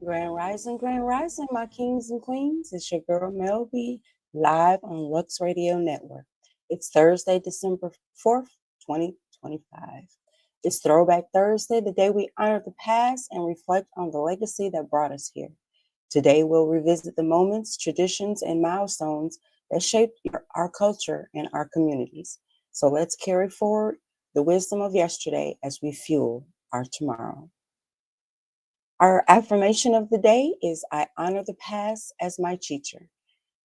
Grand Rising, my kings and queens. It's your girl Mel B, live on Lux Radio Network. It's Thursday, December 4th, 2025. It's Throwback Thursday, the day we honor the past and reflect on the legacy that brought us here. Today, we'll revisit the moments, traditions, and milestones that shaped our culture and our communities. So let's carry forward the wisdom of yesterday as we fuel our tomorrow. Our affirmation of the day is I honor the past as my teacher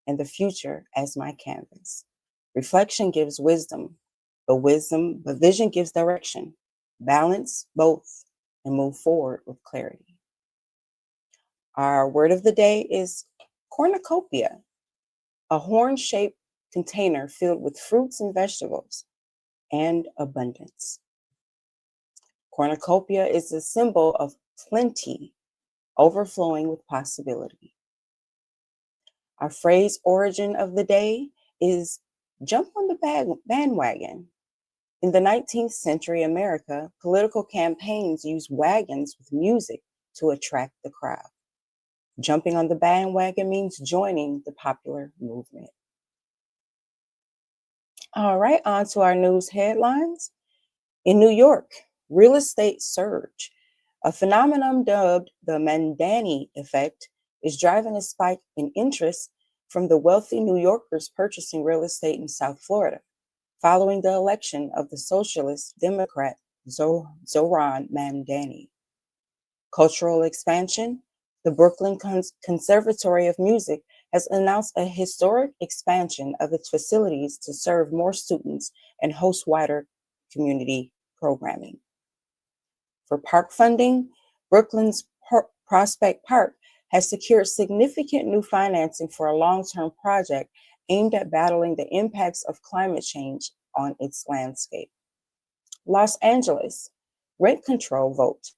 and the future as my canvas. Reflection gives wisdom, but vision gives direction. Balance both and move forward with clarity. Our word of the day is cornucopia, a horn-shaped container filled with fruits and vegetables and abundance. Cornucopia is a symbol of plenty, overflowing with possibility. Our phrase origin of the day is jump on the bandwagon. In the 19th century America, political campaigns used wagons with music to attract the crowd. Jumping on the bandwagon means joining the popular movement. All right, on to our news headlines. In New York, real estate surge. A phenomenon dubbed the Mandani effect is driving a spike in interest from the wealthy New Yorkers purchasing real estate in South Florida, following the election of the socialist Democrat Zohran Mamdani. Cultural expansion. The Brooklyn Conservatory of Music has announced a historic expansion of its facilities to serve more students and host wider community programming. For park funding, Brooklyn's Prospect Park has secured significant new financing for a long-term project aimed at battling the impacts of climate change on its landscape. Los Angeles, rent control vote.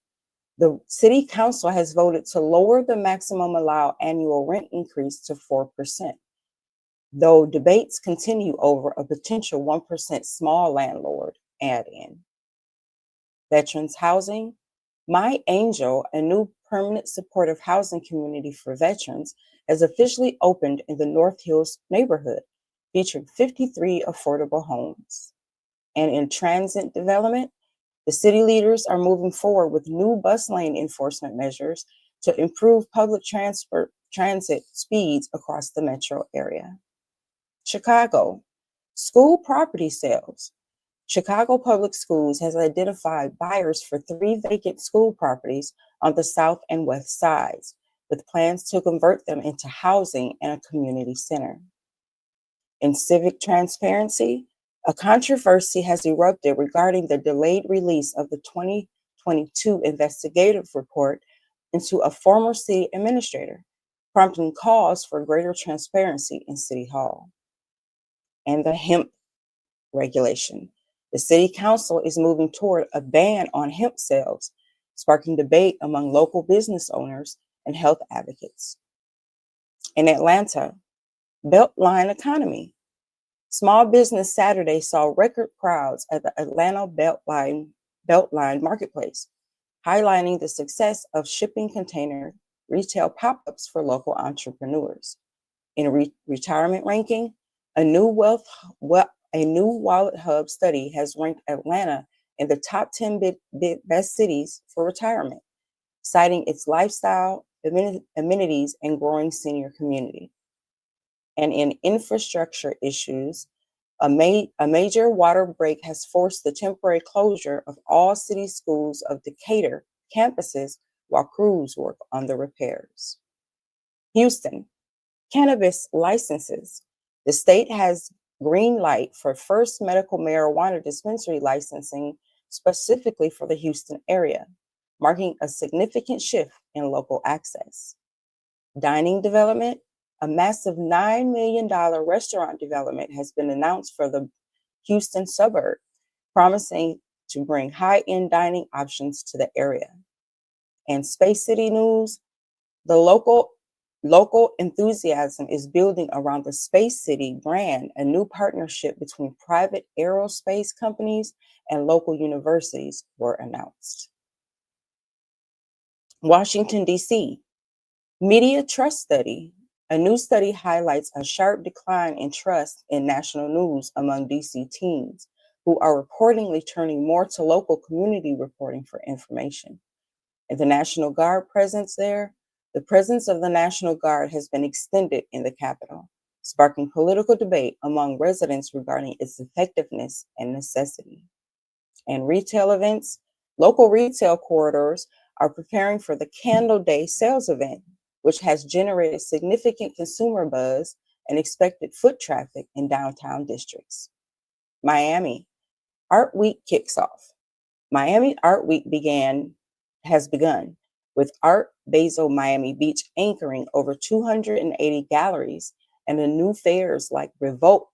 The city council has voted to lower the maximum allowed annual rent increase to 4%, though debates continue over a potential 1% small landlord add-in. Veterans housing. My Angel, a new permanent supportive housing community for veterans, has officially opened in the North Hills neighborhood, featuring 53 affordable homes. And in transit development, the city leaders are moving forward with new bus lane enforcement measures to improve public transit speeds across the metro area. Chicago, school property sales. Chicago Public Schools has identified buyers for 3 vacant school properties on the south and west sides, with plans to convert them into housing and a community center. In civic transparency, a controversy has erupted regarding the delayed release of the 2022 investigative report into a former city administrator, prompting calls for greater transparency in City Hall. And the hemp regulation. The City Council is moving toward a ban on hemp sales, sparking debate among local business owners and health advocates. In Atlanta, Beltline economy. Small Business Saturday saw record crowds at the Atlanta Beltline Marketplace, highlighting the success of shipping container retail pop-ups for local entrepreneurs. In retirement ranking, a new Wallet Hub study has ranked Atlanta in the top 10 best cities for retirement, citing its lifestyle, amenities, and growing senior community. And in infrastructure issues, a major water break has forced the temporary closure of all city schools of Decatur campuses while crews work on the repairs. Houston, cannabis licenses. The state has green light for first medical marijuana dispensary licensing specifically for the Houston area, marking a significant shift in local access. Dining development. A massive $9 million restaurant development has been announced for the Houston suburb, promising to bring high-end dining options to the area. And Space City news, the local enthusiasm is building around the Space City brand. A new partnership between private aerospace companies and local universities were announced. Washington, D.C. Media trust study. A new study highlights a sharp decline in trust in national news among DC teens, who are reportedly turning more to local community reporting for information. And the National Guard presence there, the presence of the National Guard has been extended in the capital, sparking political debate among residents regarding its effectiveness and necessity. And retail events, local retail corridors are preparing for the Candle Day sales event, which has generated significant consumer buzz and expected foot traffic in downtown districts. Miami, Art Week kicks off. Miami Art Week has begun, with Art Basel Miami Beach anchoring over 280 galleries and the new fairs like Revolt,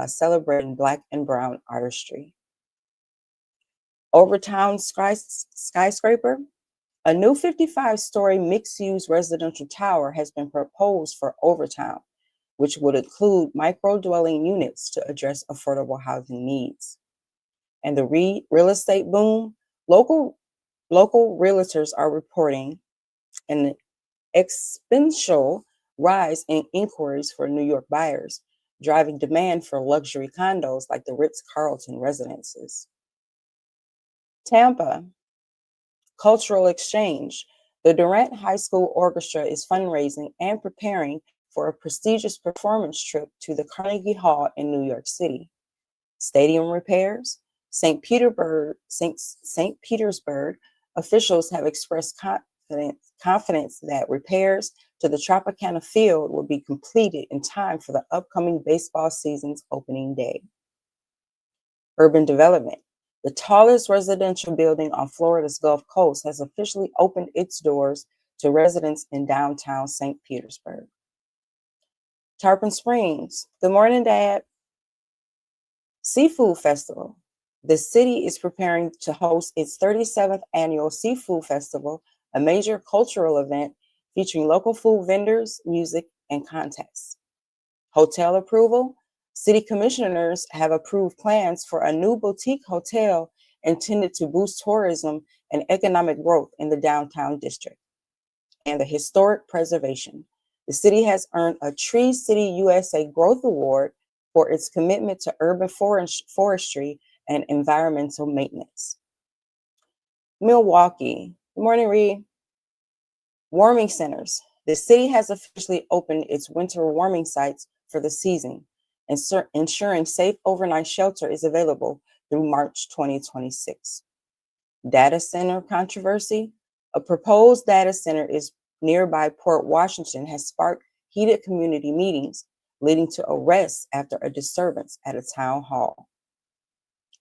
celebrating Black and Brown artistry. Overtown skyscraper, a new 55-story mixed-use residential tower has been proposed for Overtown, which would include micro-dwelling units to address affordable housing needs. And the real estate boom, local realtors are reporting an exponential rise in inquiries for New York buyers, driving demand for luxury condos like the Ritz-Carlton residences. Tampa, cultural exchange. The Durant High School Orchestra is fundraising and preparing for a prestigious performance trip to the Carnegie Hall in New York City. Stadium repairs. St. Petersburg officials have expressed confidence that repairs to the Tropicana field will be completed in time for the upcoming baseball season's opening day. Urban development. The tallest residential building on Florida's Gulf Coast has officially opened its doors to residents in downtown St. Petersburg. Tarpon Springs. Good morning, Dad. Seafood Festival. The city is preparing to host its 37th annual Seafood Festival, a major cultural event featuring local food vendors, music, and contests. Hotel approval. City commissioners have approved plans for a new boutique hotel intended to boost tourism and economic growth in the downtown district. And the historic preservation. The city has earned a Tree City USA Growth Award for its commitment to urban forestry and environmental maintenance. Milwaukee. Good morning, Reed. Warming centers. The city has officially opened its winter warming sites for the season, and ensuring safe overnight shelter is available through March 2026. Data center controversy. A proposed data center is nearby Port Washington has sparked heated community meetings, leading to arrests after a disturbance at a town hall.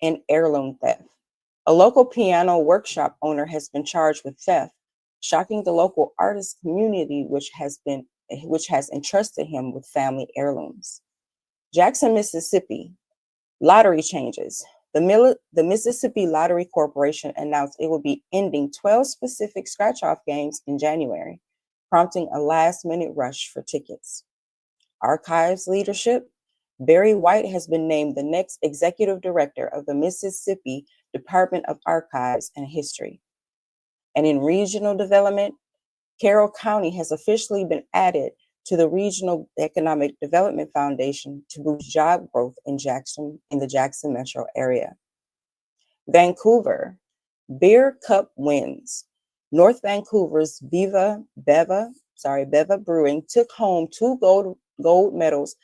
And heirloom theft. A local piano workshop owner has been charged with theft, shocking the local artist community, which has entrusted him with family heirlooms. Jackson, Mississippi, lottery changes. The Mississippi Lottery Corporation announced it will be ending 12 specific scratch-off games in January, prompting a last-minute rush for tickets. Archives leadership. Barry White has been named the next executive director of the Mississippi Department of Archives and History. And in regional development, Carroll County has officially been added to the Regional Economic Development Foundation to boost job growth in the Jackson metro area. Vancouver, Beer Cup wins. North Vancouver's Beva Brewing took home two gold medals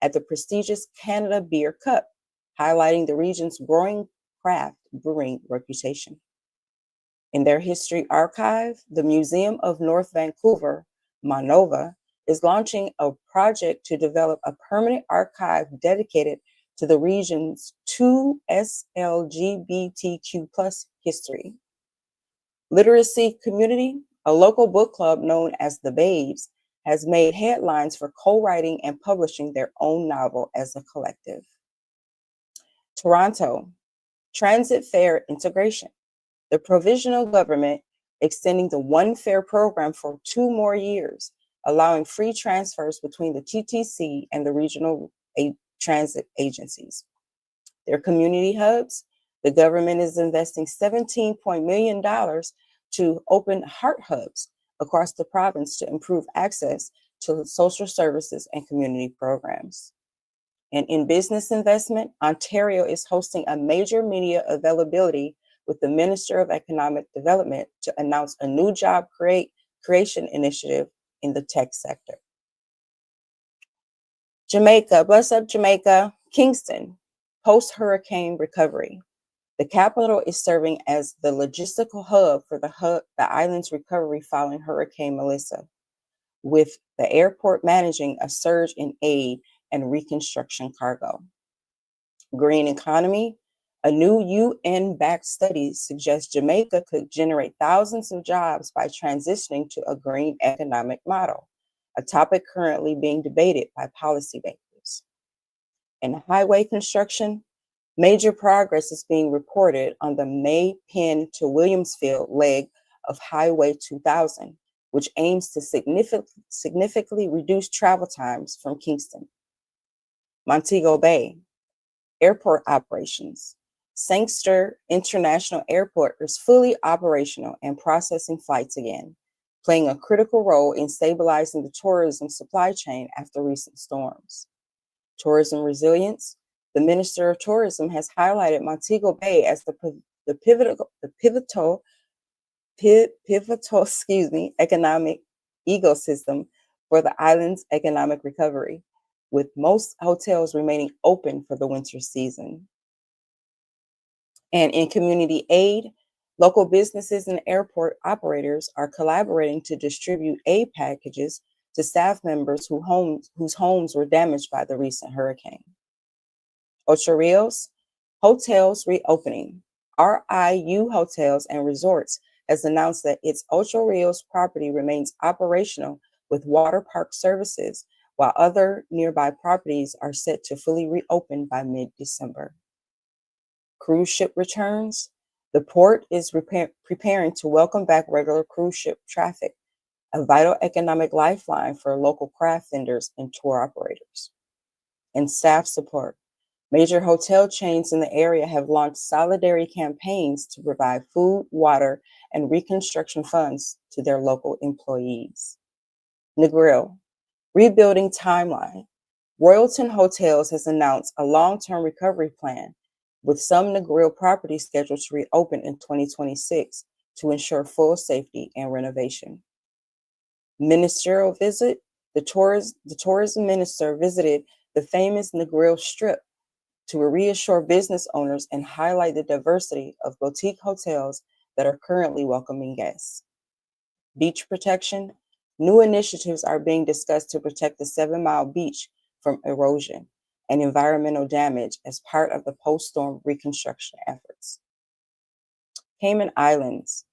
at the prestigious Canada Beer Cup, highlighting the region's growing craft brewing reputation. In their history archive, the Museum of North Vancouver, Manova, is launching a project to develop a permanent archive dedicated to the region's 2S LGBTQ+ history. Literacy community, a local book club known as the Babes, has made headlines for co-writing and publishing their own novel as a collective. Toronto, transit fare integration. The provisional government extending the One Fare program for 2 more years, allowing free transfers between the TTC and the regional transit agencies. Their community hubs, the government is investing $17 million to open heart hubs, across the province to improve access to social services and community programs. And in business investment, Ontario is hosting a major media availability with the Minister of Economic Development to announce a new job creation initiative in the tech sector. Jamaica, bless up Jamaica, Kingston, post-hurricane recovery. The capital is serving as the logistical hub for the island's recovery following Hurricane Melissa, with the airport managing a surge in aid and reconstruction cargo. Green economy. A new UN-backed study suggests Jamaica could generate thousands of jobs by transitioning to a green economic model, a topic currently being debated by policymakers. In highway construction, major progress is being reported on the May Penn to Williamsfield leg of Highway 2000, which aims to significantly reduce travel times from Kingston. Montego Bay, airport operations. Sangster International Airport is fully operational and processing flights again, playing a critical role in stabilizing the tourism supply chain after recent storms. Tourism resilience. The Minister of Tourism has highlighted Montego Bay as the pivotal economic ecosystem for the island's economic recovery, with most hotels remaining open for the winter season. And in community aid, local businesses and airport operators are collaborating to distribute aid packages to staff members whose homes were damaged by the recent hurricane. Ocho Rios, hotels reopening. RIU Hotels and Resorts has announced that its Ocho Rios property remains operational with water park services, while other nearby properties are set to fully reopen by mid-December. Cruise ship returns. The port is preparing to welcome back regular cruise ship traffic, a vital economic lifeline for local craft vendors and tour operators. And staff support. Major hotel chains in the area have launched solidarity campaigns to provide food, water, and reconstruction funds to their local employees. Negril, rebuilding timeline. Royalton Hotels has announced a long-term recovery plan, with some Negril properties scheduled to reopen in 2026 to ensure full safety and renovation. Ministerial visit. The tourism minister visited the famous Negril Strip to reassure business owners and highlight the diversity of boutique hotels that are currently welcoming guests. Beach protection. New initiatives are being discussed to protect the 7 Mile beach from erosion and environmental damage as part of the post-storm reconstruction efforts. Cayman Islands.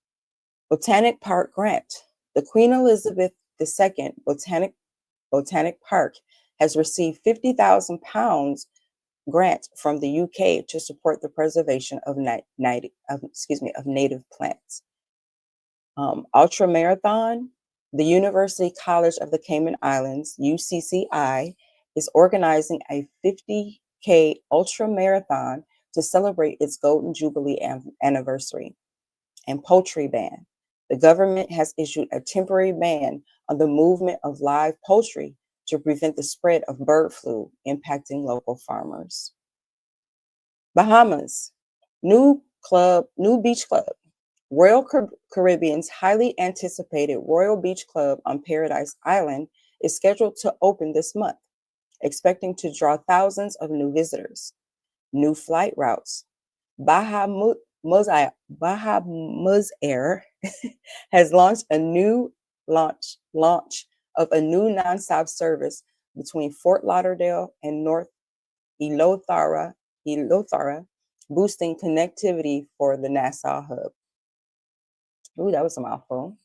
Botanic Park grant. The Queen Elizabeth II Botanic Park has received £50,000 grant from the UK to support the preservation of native plants. Ultramarathon. The University College of the Cayman Islands, UCCI, is organizing a 50K ultramarathon to celebrate its Golden Jubilee anniversary. And poultry ban. The government has issued a temporary ban on the movement of live poultry to prevent the spread of bird flu impacting local farmers. Bahamas, new beach club. Royal Caribbean's highly anticipated Royal Beach Club on Paradise Island is scheduled to open this month, expecting to draw thousands of new visitors. New flight routes. Bahamas Air has launched a new launch of a new nonstop service between Fort Lauderdale and North Eleuthera, boosting connectivity for the Nassau hub. Ooh, that was a mouthful.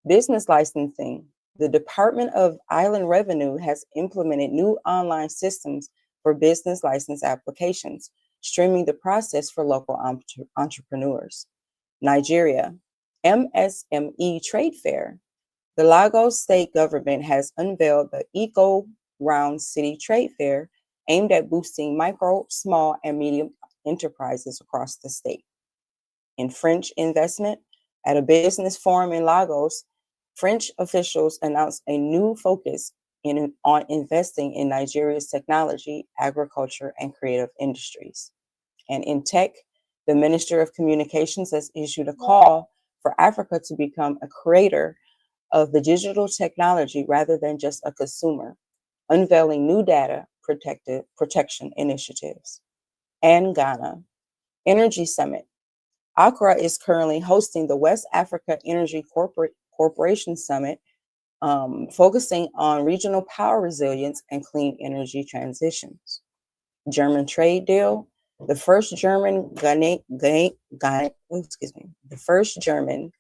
Business licensing. The Department of Island Revenue has implemented new online systems for business license applications, streaming the process for local entrepreneurs. Nigeria, MSME Trade Fair. The Lagos state government has unveiled the Eco Round City Trade Fair aimed at boosting micro, small, and medium enterprises across the state. In French investment, at a business forum in Lagos, French officials announced a new focus on investing in Nigeria's technology, agriculture, and creative industries. And in tech, the Minister of Communications has issued a call for Africa to become a creator of the digital technology rather than just a consumer, unveiling new data protection initiatives. And Ghana, Energy Summit. Accra is currently hosting the West Africa Energy Corporation Summit, focusing on regional power resilience and clean energy transitions. German trade deal. The first German the first German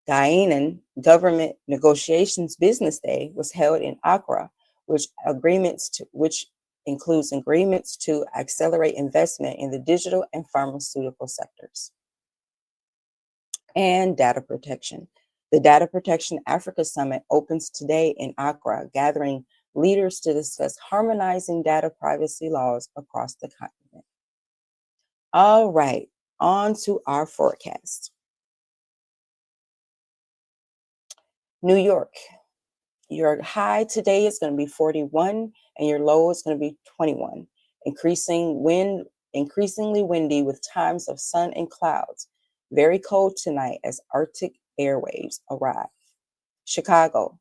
Ghanaian government negotiations business day was held in Accra, which includes agreements to accelerate investment in the digital and pharmaceutical sectors. And data protection. The Data Protection Africa Summit opens today in Accra, gathering leaders to discuss harmonizing data privacy laws across the continent. All right, on to our forecast. New York, your high today is going to be 41 and your low is going to be 21. Increasingly windy with times of sun and clouds. Very cold tonight as Arctic air waves arrive. Chicago,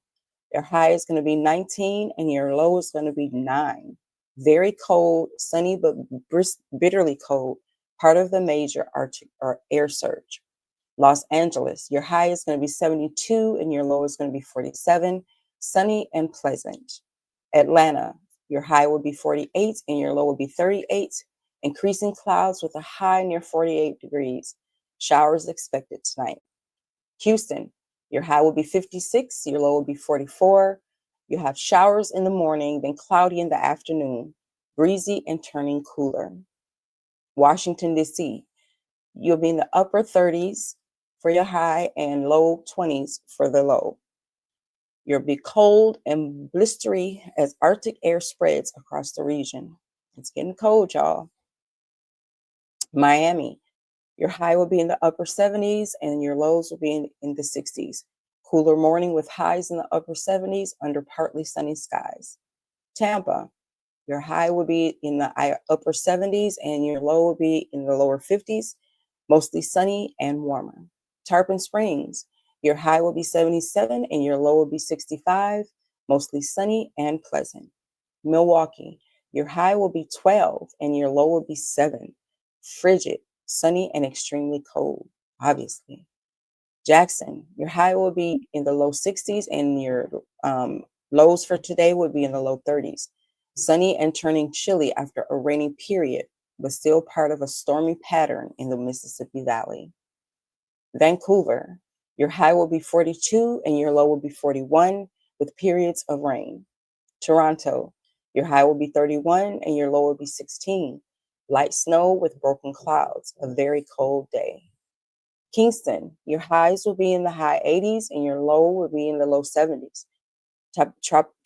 your high is going to be 19 and your low is going to be 9. Very cold, sunny, but bitterly cold, part of the major Arctic or air surge. Los Angeles, your high is going to be 72 and your low is going to be 47, sunny and pleasant. Atlanta, your high will be 48 and your low will be 38, increasing clouds with a high near 48 degrees. Showers expected tonight. Houston, your high will be 56, your low will be 44. You have showers in the morning, then cloudy in the afternoon, breezy and turning cooler. Washington, D.C., you'll be in the upper 30s for your high and low 20s for the low. You'll be cold and blistery as Arctic air spreads across the region. It's getting cold, y'all. Miami, your high will be in the upper 70s and your lows will be in the 60s. Cooler morning with highs in the upper 70s under partly sunny skies. Tampa, your high will be in the upper 70s and your low will be in the lower 50s, mostly sunny and warmer. Tarpon Springs, your high will be 77 and your low will be 65, mostly sunny and pleasant. Milwaukee, your high will be 12 and your low will be 7, frigid, sunny, and extremely cold, obviously. Jackson, your high will be in the low 60s and your lows for today would be in the low 30s. Sunny and turning chilly after a rainy period, but still part of a stormy pattern in the Mississippi Valley. Vancouver, your high will be 42 and your low will be 41 with periods of rain. Toronto, your high will be 31 and your low will be 16. Light snow with broken clouds, a very cold day. Kingston, your highs will be in the high 80s and your low will be in the low 70s.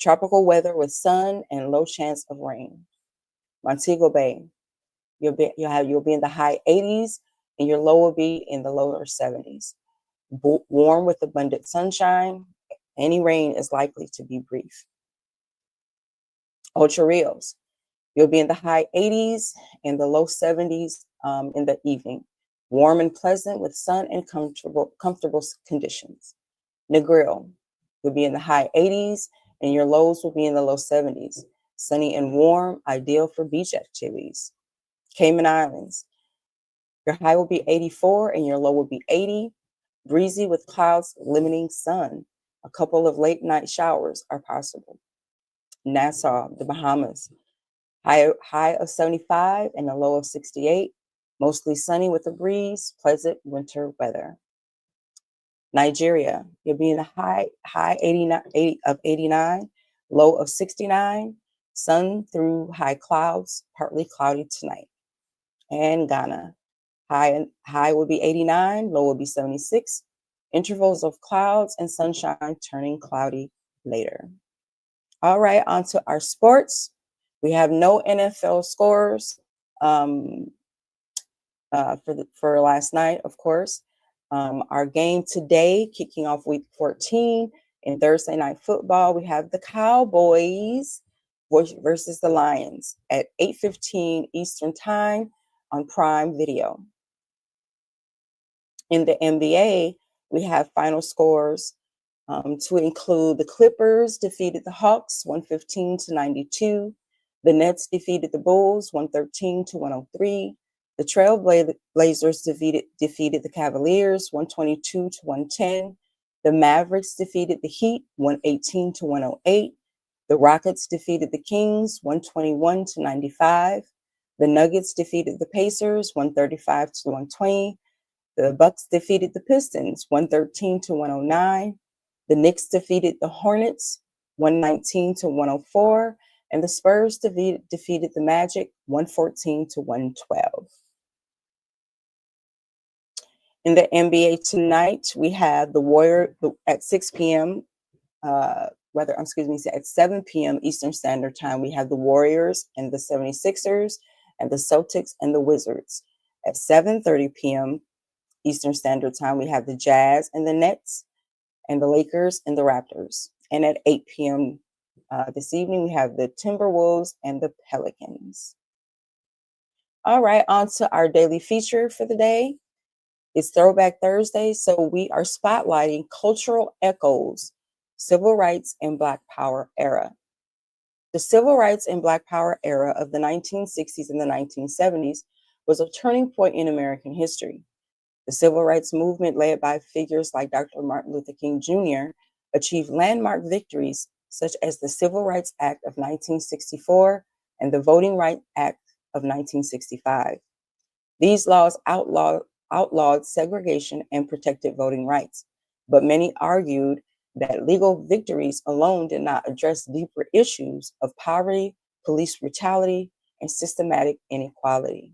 Tropical weather with sun and low chance of rain. Montego Bay, you'll be in the high 80s and your low will be in the lower 70s. Warm with abundant sunshine. Any rain is likely to be brief. Ocho Rios, you'll be in the high 80s and the low 70s in the evening. Warm and pleasant with sun and comfortable conditions. Negril, you'll be in the high 80s and your lows will be in the low 70s. Sunny and warm, ideal for beach activities. Cayman Islands, your high will be 84 and your low will be 80. Breezy with clouds limiting sun. A couple of late night showers are possible. Nassau, the Bahamas, high of 75 and a low of 68. Mostly sunny with a breeze, pleasant winter weather. Nigeria, you'll be in the high 89, low of 69, sun through high clouds, partly cloudy tonight. And Ghana, high will be 89, low will be 76, intervals of clouds and sunshine turning cloudy later. All right, on to our sports. We have no NFL scores for last night, of course. Our game today, kicking off week 14 in Thursday night football, we have the Cowboys versus the Lions at 8:15 Eastern Time on Prime Video. In the NBA, we have final scores to include the Clippers defeated the Hawks 115-92. The Nets defeated the Bulls 113-103. The Trailblazers defeated the Cavaliers 122-110. The Mavericks defeated the Heat 118-108. The Rockets defeated the Kings 121-95. The Nuggets defeated the Pacers 135-120. The Bucks defeated the Pistons 113-109. The Knicks defeated the Hornets 119-104. And the Spurs defeated the Magic 114-112. In the NBA tonight, we have the Warriors at 6 p.m. At 7 p.m. Eastern Standard Time. We have the Warriors and the 76ers, and the Celtics and the Wizards. At 7:30 p.m. Eastern Standard Time, we have the Jazz and the Nets, and the Lakers and the Raptors. And at 8 p.m. This evening, we have the Timberwolves and the Pelicans. All right, on to our daily feature for the day. It's Throwback Thursday, so we are spotlighting cultural echoes, civil rights and Black Power era. The civil rights and Black Power era of the 1960s and the 1970s was a turning point in American history. The civil rights movement, led by figures like Dr. Martin Luther King Jr., achieved landmark victories such as the Civil Rights Act of 1964 and the Voting Rights Act of 1965. These laws outlawed segregation and protected voting rights, but many argued that legal victories alone did not address deeper issues of poverty, police brutality, and systematic inequality.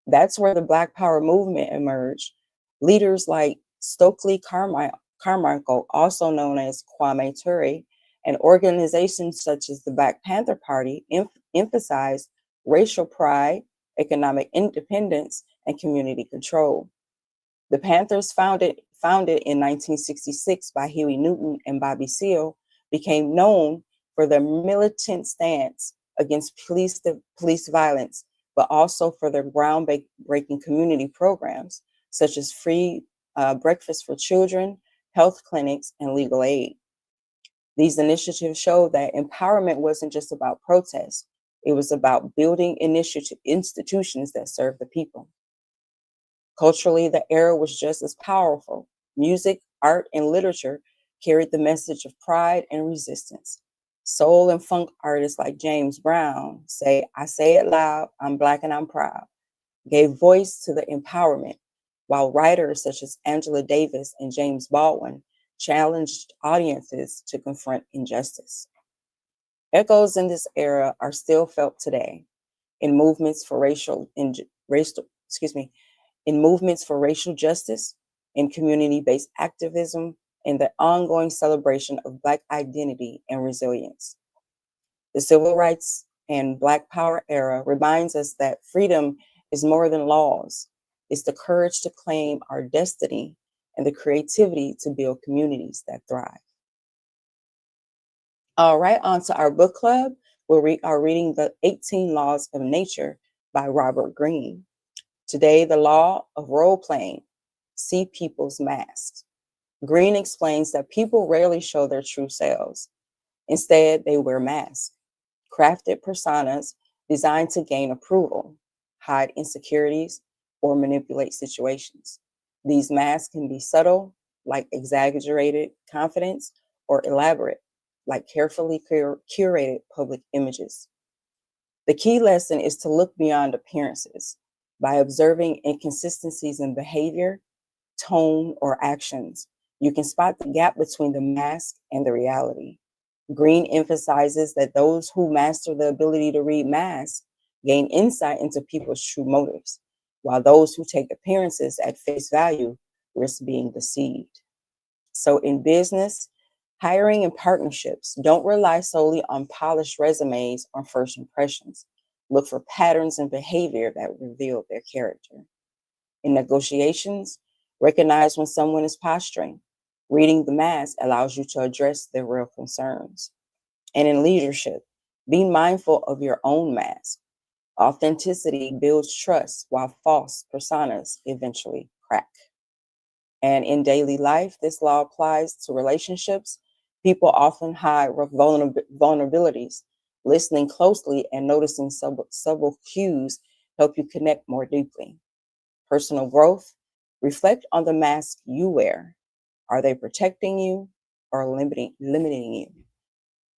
That's where the Black Power movement emerged. Leaders like Stokely Carmichael, also known as Kwame Ture, and organizations such as the Black Panther Party emphasized racial pride, economic independence, and community control. The Panthers, founded in 1966 by Huey Newton and Bobby Seale, became known for their militant stance against police violence, but also for their groundbreaking community programs, such as free breakfast for children, health clinics, and legal aid. These initiatives showed that empowerment wasn't just about protest, it was about building institutions that serve the people. Culturally, the era was just as powerful. Music, art, and literature carried the message of pride and resistance. Soul and funk artists like James Brown I say it loud, I'm Black and I'm proud, gave voice to the empowerment, while writers such as Angela Davis and James Baldwin challenged audiences to confront injustice. Echoes in this era are still felt today in movements for racial justice, in community-based activism, and the ongoing celebration of Black identity and resilience. The Civil Rights and Black Power era reminds us that freedom is more than laws. It's the courage to claim our destiny and the creativity to build communities that thrive. All right, on to our book club, where we are reading The 18 Laws of Nature by Robert Greene. Today, the law of role-playing, see people's masks. Greene explains that people rarely show their true selves. Instead, they wear masks, crafted personas designed to gain approval, hide insecurities, or manipulate situations. These masks can be subtle, like exaggerated confidence, or elaborate, like carefully curated public images. The key lesson is to look beyond appearances. By observing inconsistencies in behavior, tone, or actions, you can spot the gap between the mask and the reality. Greene emphasizes that those who master the ability to read masks gain insight into people's true motives, while those who take appearances at face value risk being deceived. So in business, hiring and partnerships, don't rely solely on polished resumes or first impressions. Look for patterns in behavior that reveal their character. In negotiations, Recognize when someone is posturing. Reading the mask allows you to address their real concerns. And in leadership, be mindful of your own mask. Authenticity builds trust while false personas eventually crack. And in daily life, this law applies to relationships. People often hide vulnerabilities. Listening closely and noticing subtle cues help you connect more deeply. Personal growth, reflect on the mask you wear. Are they protecting you or limiting you?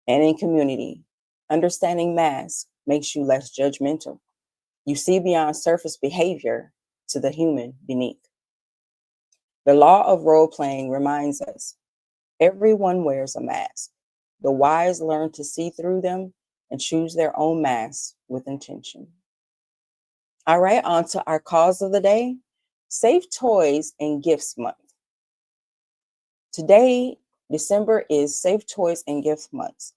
And in community, understanding masks makes you less judgmental. You see beyond surface behavior to the human beneath. The law of role playing reminds us everyone wears a mask. The wise learn to see through them and choose their own masks with intention. All right, on to our cause of the day, Safe Toys and Gifts Month. Today, December is Safe Toys and Gift Month,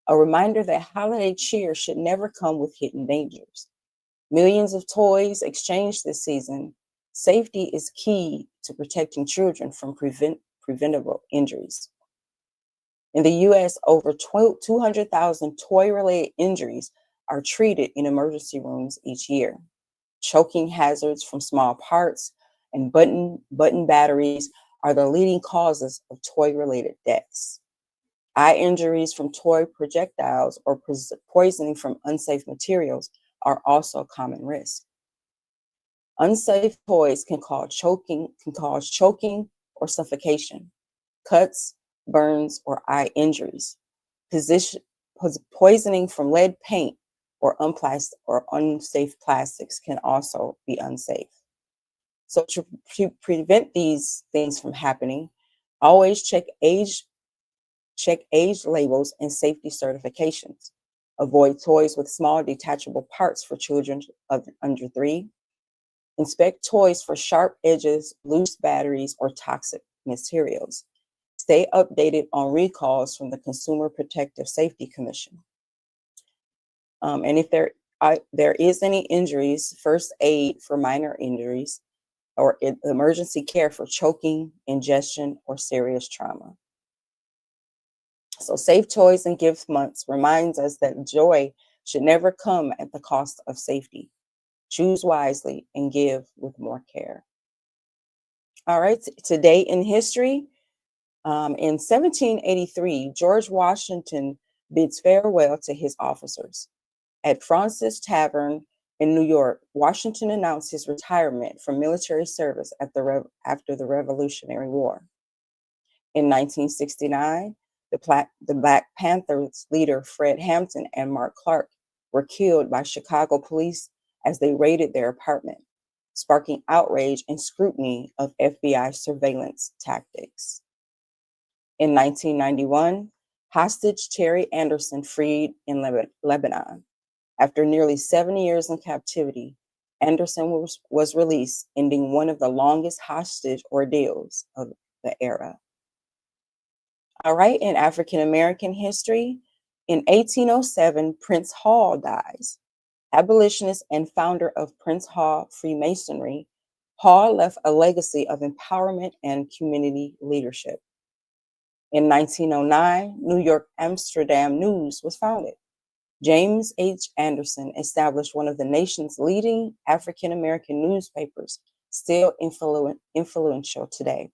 a reminder that holiday cheer should never come with hidden dangers. Millions of toys exchanged this season. Safety is key to protecting children from preventable injuries. In the US, over 200,000 toy-related injuries are treated in emergency rooms each year. Choking hazards from small parts and button batteries are the leading causes of toy-related deaths. Eye injuries from toy projectiles or poisoning from unsafe materials are also a common risk. Unsafe toys can cause choking or suffocation, cuts, burns, or eye injuries. Poisoning from lead paint or unsafe plastics can also be unsafe. So to prevent these things from happening, always check age labels and safety certifications. Avoid toys with small detachable parts for children under 3. Inspect toys for sharp edges, loose batteries, or toxic materials. Stay updated on recalls from the Consumer Protective Safety Commission. And if there is any injuries, first aid for minor injuries, or emergency care for choking, ingestion, or serious trauma. So Safe Toys and Gift Months reminds us that joy should never come at the cost of safety. Choose wisely and give with more care. All right, today in history, in 1783, George Washington bids farewell to his officers. At Fraunces Tavern in New York, Washington announced his retirement from military service after the Revolutionary War. In 1969, the Black Panthers leader Fred Hampton and Mark Clark were killed by Chicago police as they raided their apartment, sparking outrage and scrutiny of FBI surveillance tactics. In 1991, hostage Terry Anderson freed in Lebanon. After nearly 7 years in captivity, Anderson was released, ending one of the longest hostage ordeals of the era. All right, in African American history, in 1807, Prince Hall dies. Abolitionist and founder of Prince Hall Freemasonry, Hall left a legacy of empowerment and community leadership. In 1909, New York Amsterdam News was founded. James H. Anderson established one of the nation's leading African American newspapers, still influential today.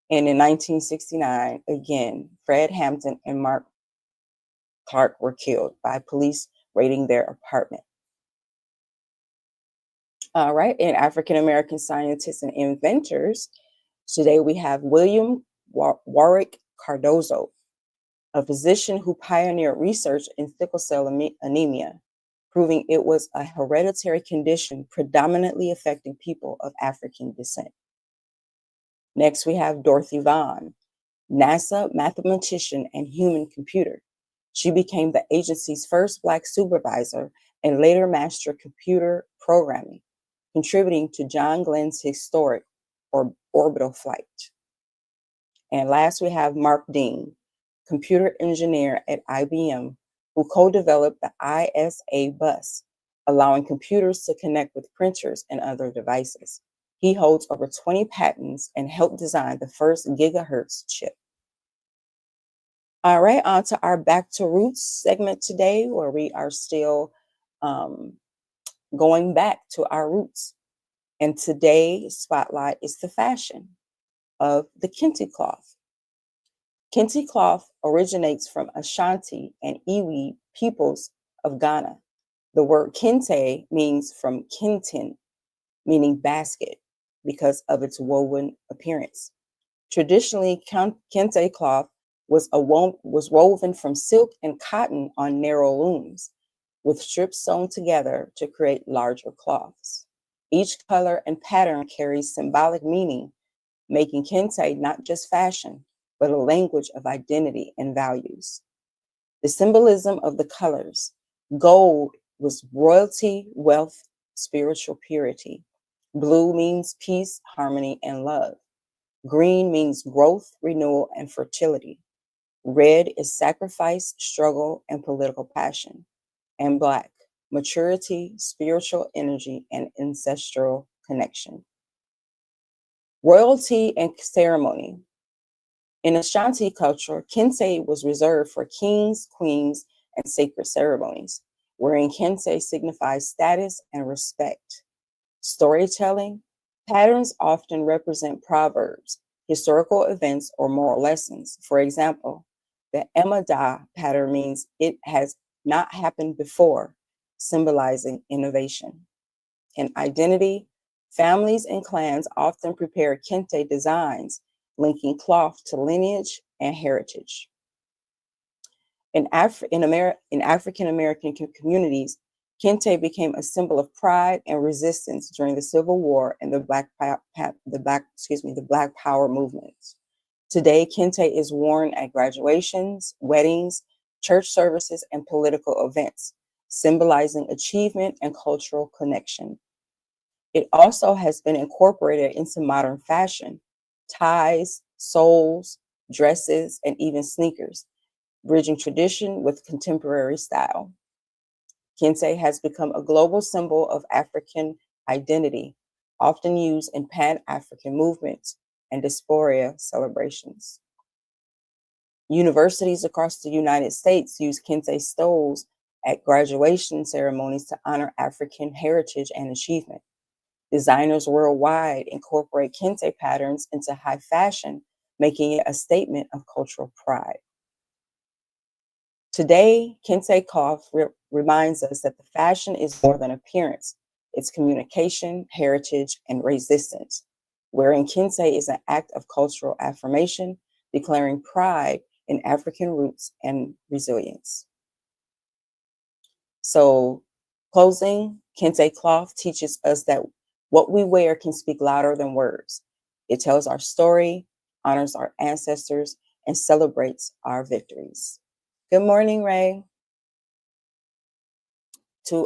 And in 1969, again, Fred Hampton and Mark Clark were killed by police raiding their apartment. All right, in African American scientists and inventors, today we have William Warwick Cardozo, a physician who pioneered research in sickle cell anemia, proving it was a hereditary condition predominantly affecting people of African descent. Next, we have Dorothy Vaughan, NASA mathematician and human computer. She became the agency's first Black supervisor and later mastered computer programming, contributing to John Glenn's historic orbital flight. And last, we have Mark Dean, computer engineer at IBM, who co-developed the ISA bus, allowing computers to connect with printers and other devices. He holds over 20 patents and helped design the first gigahertz chip. All right, on to our Back to Roots segment today, where we are still um, going back to our roots. And today's spotlight is the fashion of the kente cloth. Kente cloth originates from Ashanti and Iwi peoples of Ghana. The word kente means from kinten, meaning basket, because of its woven appearance. Traditionally, kente cloth was woven from silk and cotton on narrow looms, with strips sewn together to create larger cloths. Each color and pattern carries symbolic meaning, making kente not just fashion, but a language of identity and values. The symbolism of the colors: gold was royalty, wealth, spiritual purity. Blue means peace, harmony, and love. Green means growth, renewal, and fertility. Red is sacrifice, struggle, and political passion. And black, maturity, spiritual energy, and ancestral connection. Royalty and ceremony. In Ashanti culture, kente was reserved for kings, queens, and sacred ceremonies, wherein kente signifies status and respect. Storytelling. Patterns often represent proverbs, historical events, or moral lessons. For example, the Emada pattern means it has not happened before, symbolizing innovation. In identity, families and clans often prepare kente designs, linking cloth to lineage and heritage. In African American communities, kente became a symbol of pride and resistance during the Civil War and the Black Power movements. Today, kente is worn at graduations, weddings, church services, and political events, symbolizing achievement and cultural connection. It also has been incorporated into modern fashion: ties, soles, dresses, and even sneakers, bridging tradition with contemporary style. Kente has become a global symbol of African identity, often used in Pan-African movements and diaspora celebrations. Universities across the United States use kente stoles at graduation ceremonies to honor African heritage and achievement. Designers worldwide incorporate kente patterns into high fashion, making it a statement of cultural pride. Today, kente cloth reminds us that the fashion is more than appearance. It's communication, heritage, and resistance. Wearing kente is an act of cultural affirmation, declaring pride in African roots and resilience. So, closing, kente cloth teaches us that what we wear can speak louder than words. It tells our story, honors our ancestors, and celebrates our victories. Good morning, Ray.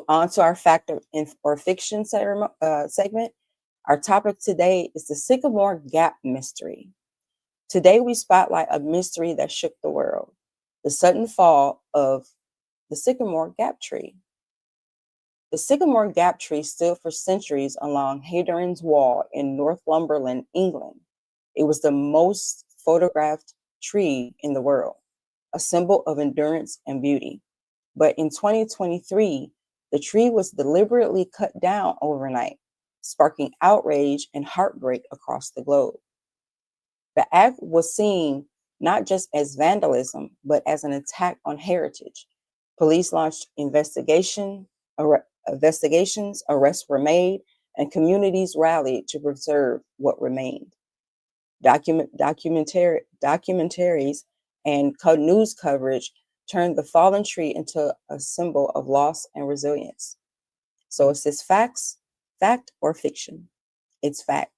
On to our fact or fiction segment. Our topic today is the Sycamore Gap mystery. Today we spotlight a mystery that shook the world: the sudden fall of the Sycamore Gap tree. The Sycamore Gap tree stood for centuries along Hadrian's Wall in Northumberland, England. It was the most photographed tree in the world, a symbol of endurance and beauty. But in 2023, the tree was deliberately cut down overnight, sparking outrage and heartbreak across the globe. The act was seen not just as vandalism, but as an attack on heritage. Police launched investigations, arrests were made, and communities rallied to preserve what remained. Documentaries and news coverage turned the fallen tree into a symbol of loss and resilience. So is this fact or fiction? It's fact.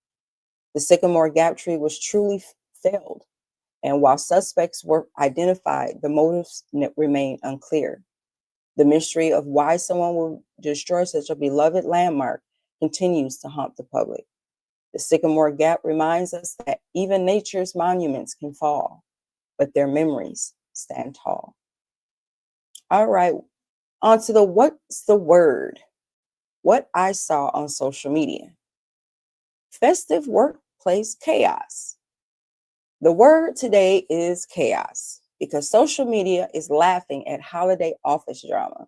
The Sycamore Gap tree was truly felled, and while suspects were identified, the motives remain unclear. The mystery of why someone would destroy such a beloved landmark continues to haunt the public. The Sycamore Gap reminds us that even nature's monuments can fall, but their memories stand tall. All right, on to the what's the word? What I saw on social media. Festive workplace chaos. The word today is chaos because social media is laughing at holiday office drama.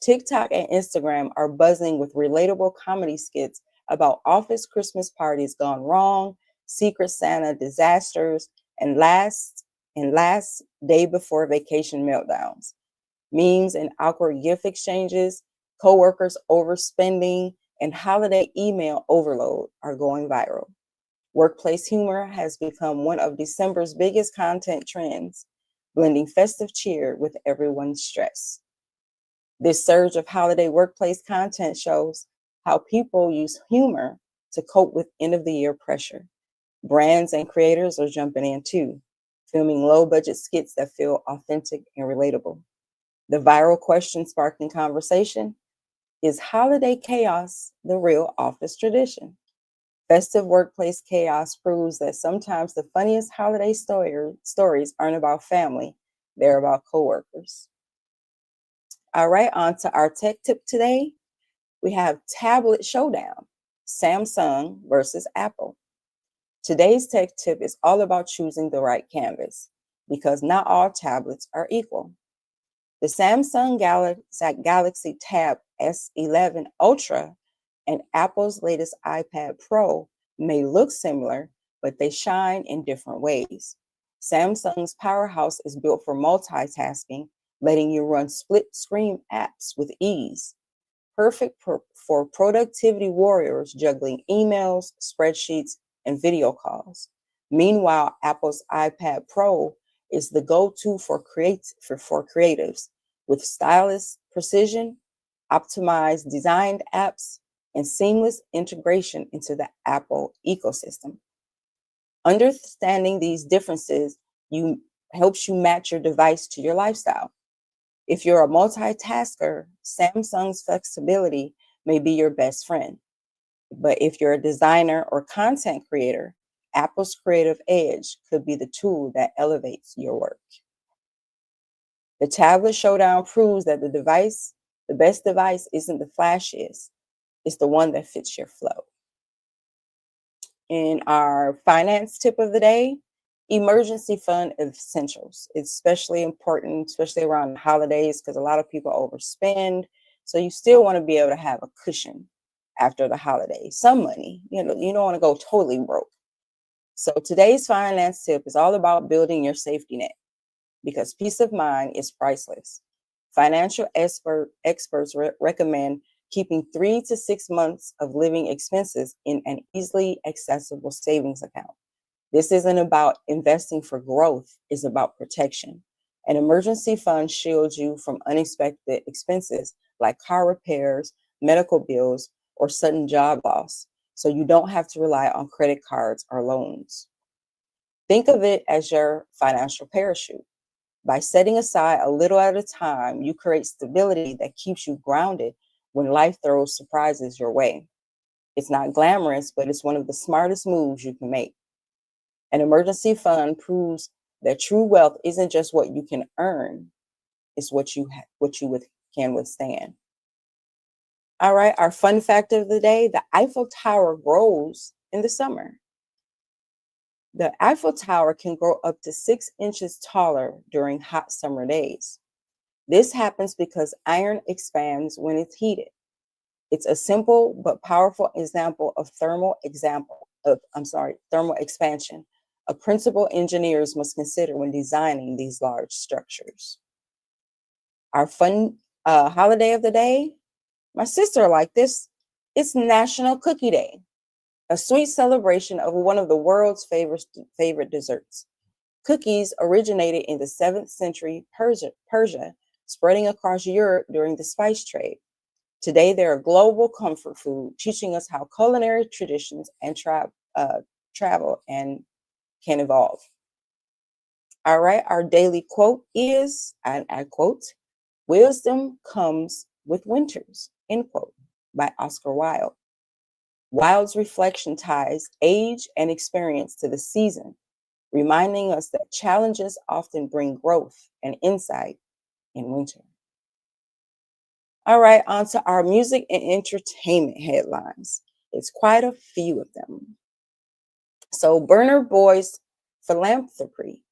TikTok and Instagram are buzzing with relatable comedy skits about office Christmas parties gone wrong, Secret Santa disasters, and last day before vacation meltdowns. Memes and awkward gift exchanges, coworkers overspending, and holiday email overload are going viral. Workplace humor has become one of December's biggest content trends, blending festive cheer with everyone's stress. This surge of holiday workplace content shows how people use humor to cope with end of the year pressure. Brands and creators are jumping in too, filming low budget skits that feel authentic and relatable. The viral question sparking conversation: is holiday chaos the real office tradition? Festive workplace chaos proves that sometimes the funniest holiday stories aren't about family, they're about coworkers. All right, on to our tech tip today. We have tablet showdown, Samsung versus Apple. Today's tech tip is all about choosing the right canvas because not all tablets are equal. The Samsung Galaxy Tab S11 Ultra and Apple's latest iPad Pro may look similar, but they shine in different ways. Samsung's powerhouse is built for multitasking, letting you run split screen apps with ease, perfect for productivity warriors juggling emails, spreadsheets, and video calls. Meanwhile, Apple's iPad Pro is the go-to for creatives with stylish precision, optimized designed apps, and seamless integration into the Apple ecosystem. Understanding these differences you helps you match your device to your lifestyle. If you're a multitasker, Samsung's flexibility may be your best friend. But if you're a designer or content creator, Apple's creative edge could be the tool that elevates your work. The tablet showdown proves that the best device isn't the flashiest, it's the one that fits your flow. In our finance tip of the day, emergency fund essentials. It's especially important, especially around the holidays, because a lot of people overspend. So you still want to be able to have a cushion after the holidays, some money. You don't want to go totally broke. So today's finance tip is all about building your safety net because peace of mind is priceless. Financial experts recommend keeping 3 to 6 months of living expenses in an easily accessible savings account. This isn't about investing for growth, it's about protection. An emergency fund shields you from unexpected expenses like car repairs, medical bills, or sudden job loss, so you don't have to rely on credit cards or loans. Think of it as your financial parachute. By setting aside a little at a time, you create stability that keeps you grounded when life throws surprises your way. It's not glamorous, but it's one of the smartest moves you can make. An emergency fund proves that true wealth isn't just what you can earn, it's can withstand. All right, our fun fact of the day: the Eiffel Tower grows in the summer. The Eiffel Tower can grow up to 6 inches taller during hot summer days. This happens because iron expands when it's heated. It's a simple but powerful example of thermal expansion, a principle engineers must consider when designing these large structures. Our fun holiday of the day, my sister liked this. It's National Cookie Day, a sweet celebration of one of the world's favorite desserts. Cookies originated in the 7th century Persia, spreading across Europe during the spice trade. Today, they're a global comfort food, teaching us how culinary traditions and travel and can evolve. All right, our daily quote is, and I quote, "Wisdom comes with winters," end quote, by Oscar Wilde. Wilde's reflection ties age and experience to the season, reminding us that challenges often bring growth and insight in winter. All right, on to our music and entertainment headlines. It's quite a few of them. So, Burner Boy's philanthropy.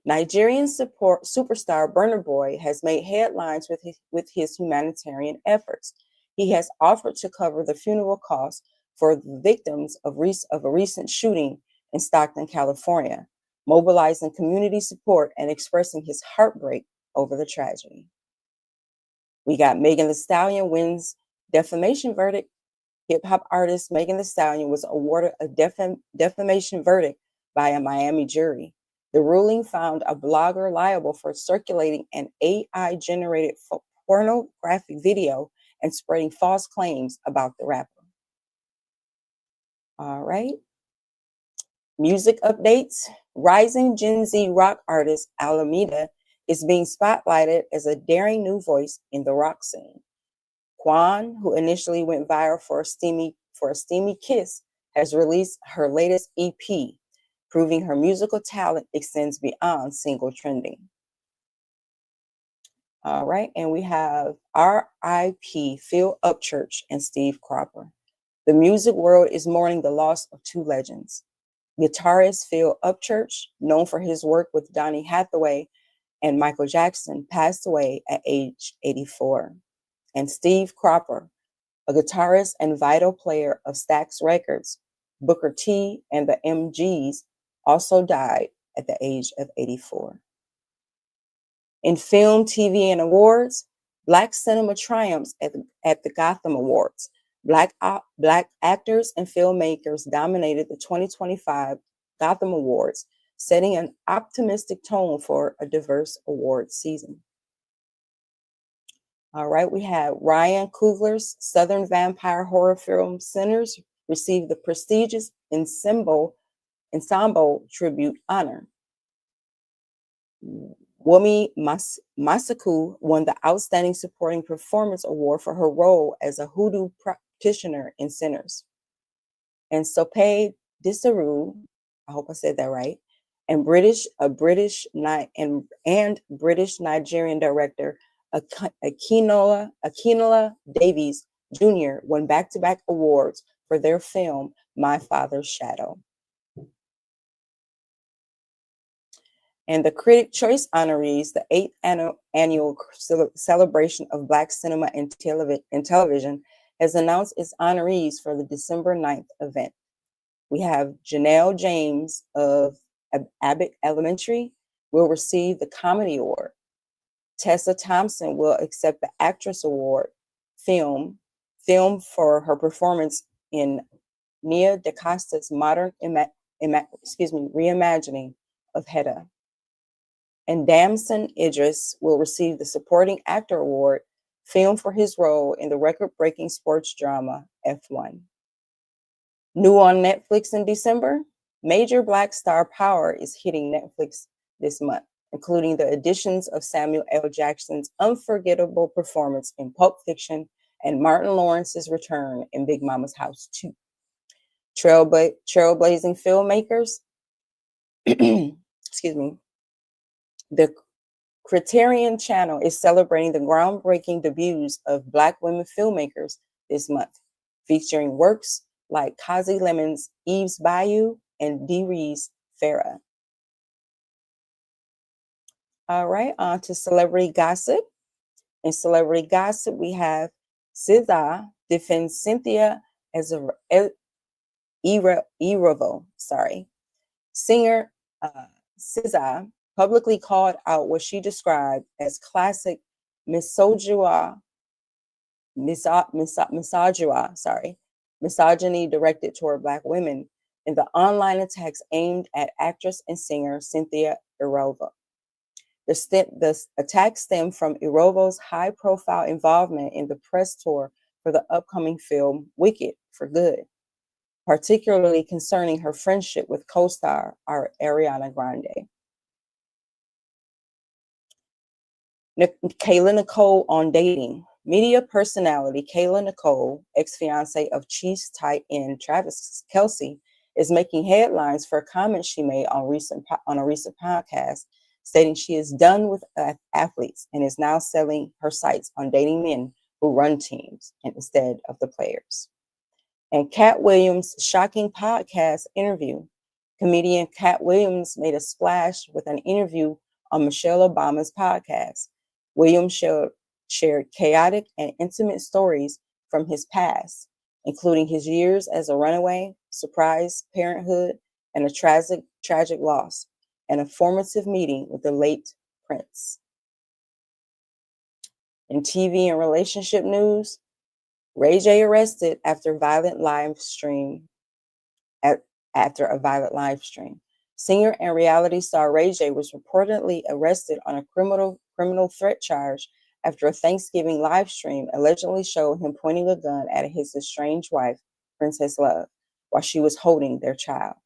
Nigerian superstar Burna Boy has made headlines with his humanitarian efforts. He has offered to cover the funeral costs for the victims of a recent shooting in Stockton, California, mobilizing community support and expressing his heartbreak over the tragedy. We got Megan Thee Stallion wins defamation verdict. Hip hop artist Megan Thee Stallion was awarded a defamation verdict by a Miami jury. The ruling found a blogger liable for circulating an AI generated pornographic video and spreading false claims about the rapper. All right. Music updates. Rising Gen Z rock artist Alameda is being spotlighted as a daring new voice in the rock scene. Quan, who initially went viral for a steamy kiss, has released her latest EP, proving her musical talent extends beyond single trending. All right, and we have R.I.P. Phil Upchurch and Steve Cropper. The music world is mourning the loss of two legends. Guitarist Phil Upchurch, known for his work with Donny Hathaway and Michael Jackson, passed away at age 84. And Steve Cropper, a guitarist and vital player of Stax Records, Booker T, and the MGs, also died at the age of 84. In film, TV, and awards, Black cinema triumphs at the Gotham Awards. Black actors and filmmakers dominated the 2025 Gotham Awards, setting an optimistic tone for a diverse awards season. All right, we have Ryan Coogler's Southern vampire horror film Sinners received the prestigious ensemble tribute honor. Wumi Masaku won the Outstanding Supporting Performance Award for her role as a hoodoo practitioner in Sinners. And Sope Disaru, I hope I said that right, and British Nigerian director Akinola Davies Jr. won back-to-back awards for their film My Father's Shadow. And the Critic Choice honorees, the 8th annual celebration of Black cinema and television, has announced its honorees for the December 9th event. We have Janelle James of Abbott Elementary will receive the Comedy Award. Tessa Thompson will accept the Actress Award film for her performance in Nia DaCosta's modern reimagining of Hedda. And Damson Idris will receive the Supporting Actor Award film for his role in the record-breaking sports drama F1. New on Netflix in December, major Black star power is hitting Netflix this month, including the additions of Samuel L. Jackson's unforgettable performance in Pulp Fiction and Martin Lawrence's return in Big Mama's House 2. Trailblazing filmmakers, excuse me, the Criterion Channel is celebrating the groundbreaking debuts of Black women filmmakers this month, featuring works like Kazi Lemon's Eve's Bayou and Dee Ree's Farah. All right, on to celebrity gossip. In celebrity gossip, we have SZA defends Cynthia as Erivo. Singer SZA publicly called out what she described as classic misogyny directed toward Black women in the online attacks aimed at actress and singer Cynthia Erivo. The attack stemmed from Erivo's high-profile involvement in the press tour for the upcoming film Wicked for Good, particularly concerning her friendship with co-star Ariana Grande. Kayla Nicole on dating. Media personality Kayla Nicole, ex-fiance of Chiefs tight end Travis Kelce, is making headlines for a comment she made on a recent podcast, stating she is done with athletes and is now selling her sights on dating men who run teams instead of the players. And Cat Williams' shocking podcast interview. Comedian Cat Williams made a splash with an interview on Michelle Obama's podcast. Williams shared chaotic and intimate stories from his past, including his years as a runaway, surprise parenthood, and a tragic loss, and a formative meeting with the late Prince. In TV and relationship news, Ray J arrested after a violent live stream. Singer and reality star Ray J was reportedly arrested on a criminal threat charge after a Thanksgiving live stream allegedly showed him pointing a gun at his estranged wife, Princess Love, while she was holding their child.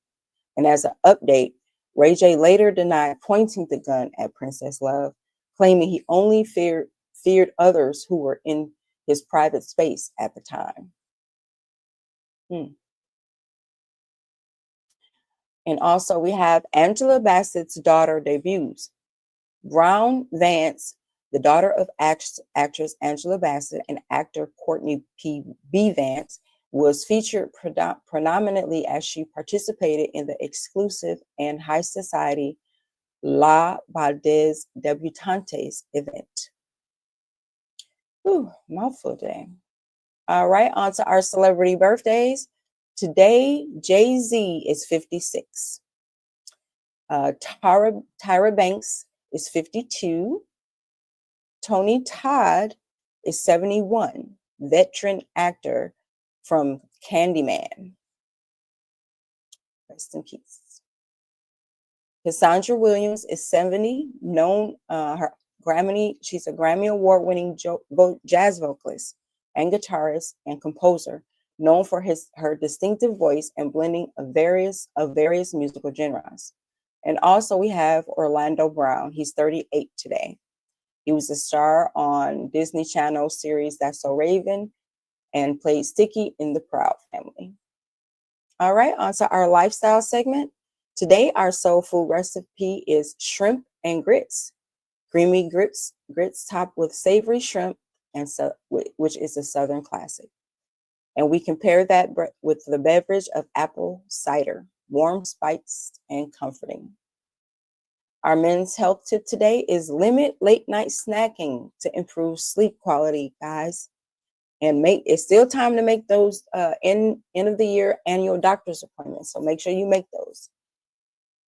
And as an update, Ray J later denied pointing the gun at Princess Love, claiming he only feared others who were in his private space at the time. And also we have Angela Bassett's daughter debuts. Brown Vance, the daughter of actress Angela Bassett and actor Courtney B. Vance, was featured predominantly as she participated in the exclusive and high society La Valdez Debutantes event. Whew, mouthful day. All right, on to our celebrity birthdays. Today, Jay-Z is 56. Tyra Banks is 52. Tony Todd is 71, veteran actor from Candyman. Rest in peace. Cassandra Williams is 70, she's a Grammy Award-winning jazz vocalist and guitarist and composer, known for her distinctive voice and blending of various musical genres. And also we have Orlando Brown. He's 38 today. He was a star on Disney Channel series That's So Raven and played Sticky in The Proud Family. All right, on to our lifestyle segment. Today, our soul food recipe is shrimp and grits. Creamy grits topped with savory shrimp, which is a Southern classic. And we compare that with the beverage of apple cider, warm, spiced, and comforting. Our men's health tip today is limit late night snacking to improve sleep quality, guys. And it's still time to make those end of the year annual doctor's appointments. So make sure you make those.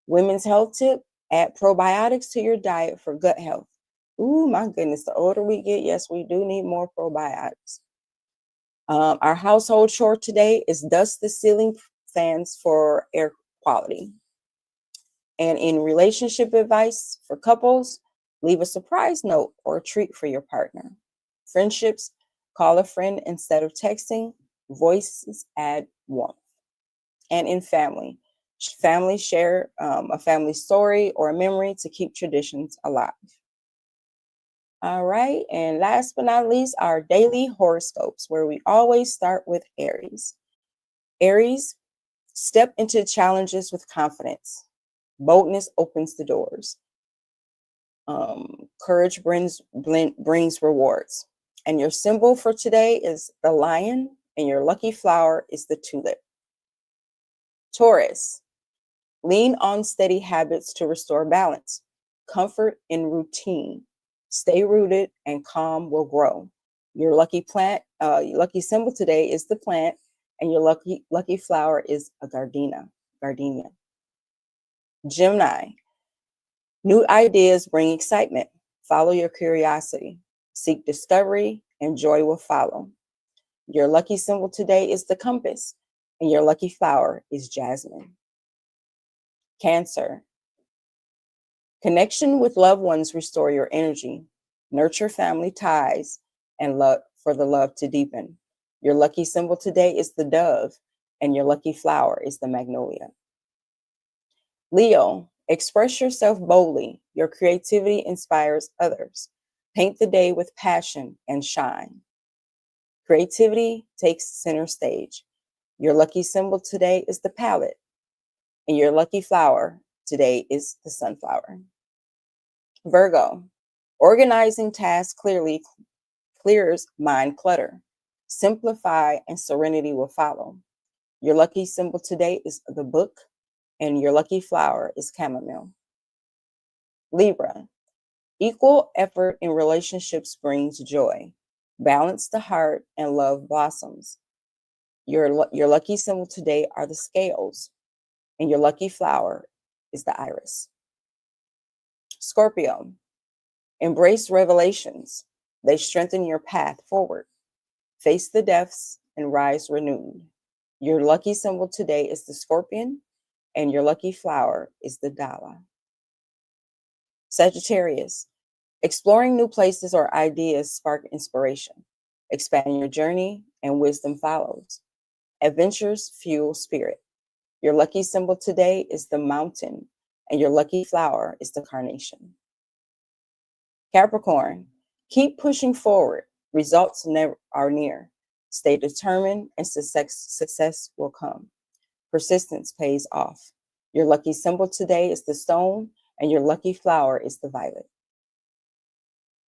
Women's health tip, add probiotics to your diet for gut health. Ooh, my goodness, the older we get, yes, we do need more probiotics. Our household chore today is dust the ceiling fans for air quality. And in relationship advice for couples, leave a surprise note or a treat for your partner. Friendships, call a friend instead of texting. Voices add warmth. And in family share a family story or a memory to keep traditions alive. All right, and last but not least, our daily horoscopes, where we always start with Aries. Aries, step into challenges with confidence. Boldness opens the doors. Courage brings rewards. And your symbol for today is the lion, and your lucky flower is the tulip. Taurus, lean on steady habits to restore balance. Comfort in routine. Stay rooted and calm will grow. Your lucky symbol today is the plant, and your lucky flower is a gardenia. Gemini, new ideas bring excitement. Follow your curiosity. Seek discovery, and joy will follow. Your lucky symbol today is the compass, and your lucky flower is jasmine. Cancer, connection with loved ones restore your energy. Nurture family ties and love for the love to deepen. Your lucky symbol today is the dove, and your lucky flower is the magnolia. Leo, express yourself boldly. Your creativity inspires others. Paint the day with passion and shine. Creativity takes center stage. Your lucky symbol today is the palette, and your lucky flower today is the sunflower. Virgo, organizing tasks clearly clears mind clutter. Simplify and serenity will follow. Your lucky symbol today is the book, and your lucky flower is chamomile. Libra, equal effort in relationships brings joy. Balance the heart and love blossoms. Your lucky symbol today are the scales, and your lucky flower is the iris. Scorpio, embrace revelations. They strengthen your path forward. Face the depths and rise renewed. Your lucky symbol today is the scorpion, and your lucky flower is the dala. Sagittarius, exploring new places or ideas spark inspiration. Expand your journey, and wisdom follows. Adventures fuel spirit. Your lucky symbol today is the mountain, and your lucky flower is the carnation. Capricorn, keep pushing forward. Results are near. Stay determined, and success will come. Persistence pays off. Your lucky symbol today is the stone, and your lucky flower is the violet.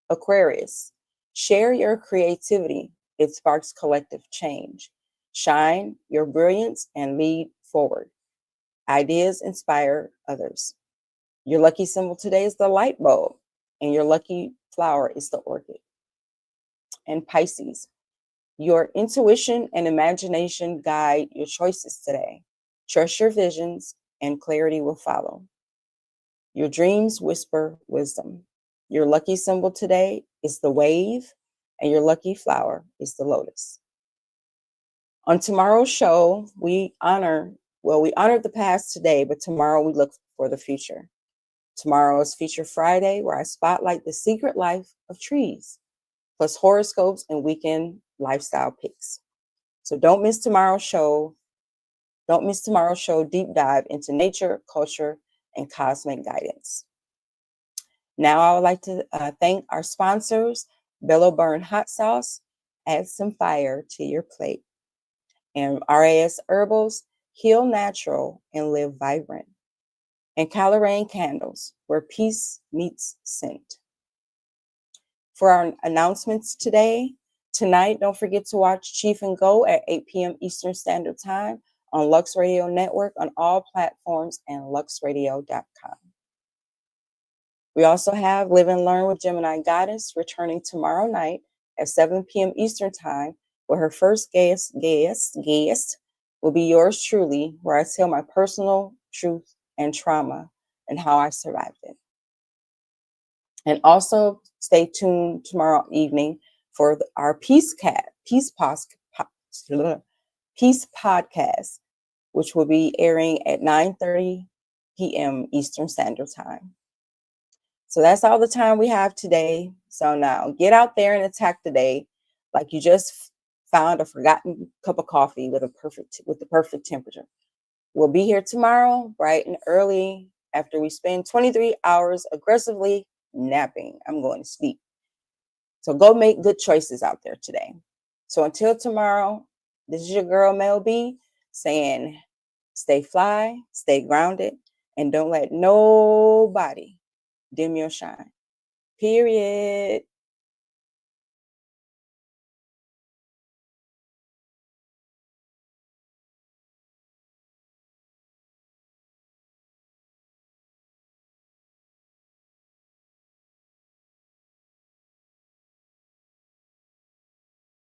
Aquarius, share your creativity. It sparks collective change. Shine your brilliance and lead forward. Ideas inspire others. Your lucky symbol today is the light bulb, and your lucky flower is the orchid. And Pisces, your intuition and imagination guide your choices today. Trust your visions, and clarity will follow. Your dreams whisper wisdom. Your lucky symbol today is the wave, and your lucky flower is the lotus. On tomorrow's show, we honored the past today, but tomorrow we look for the future. Tomorrow is Feature Friday, where I spotlight the secret life of trees, plus horoscopes and weekend lifestyle picks. So don't miss tomorrow's show. Don't miss tomorrow's show deep dive into nature, culture, and cosmic guidance. Now I would like to thank our sponsors, Bello Burn Hot Sauce, add some fire to your plate, and RAS Herbals, heal natural and live vibrant, and Colorane Candles, where peace meets scent. For our announcements tonight, don't forget to watch Chief and Go at 8 p.m. Eastern Standard Time on Lux Radio Network on all platforms and luxradio.com. We also have Live and Learn with Gemini Goddess returning tomorrow night at 7 p.m. Eastern Time, where her first guest will be yours truly, where I tell my personal truth and trauma and how I survived it. And also stay tuned tomorrow evening for our Peace Podcast, which will be airing at 9:30 p.m. Eastern Standard Time. So that's all the time we have today. So now get out there and attack the day like you just found a forgotten cup of coffee with the perfect temperature. We'll be here tomorrow, bright and early, after we spend 23 hours aggressively napping. I'm going to sleep. So go make good choices out there today. So until tomorrow, this is your girl Mel B saying, stay fly, stay grounded, and don't let nobody dim your shine. Period.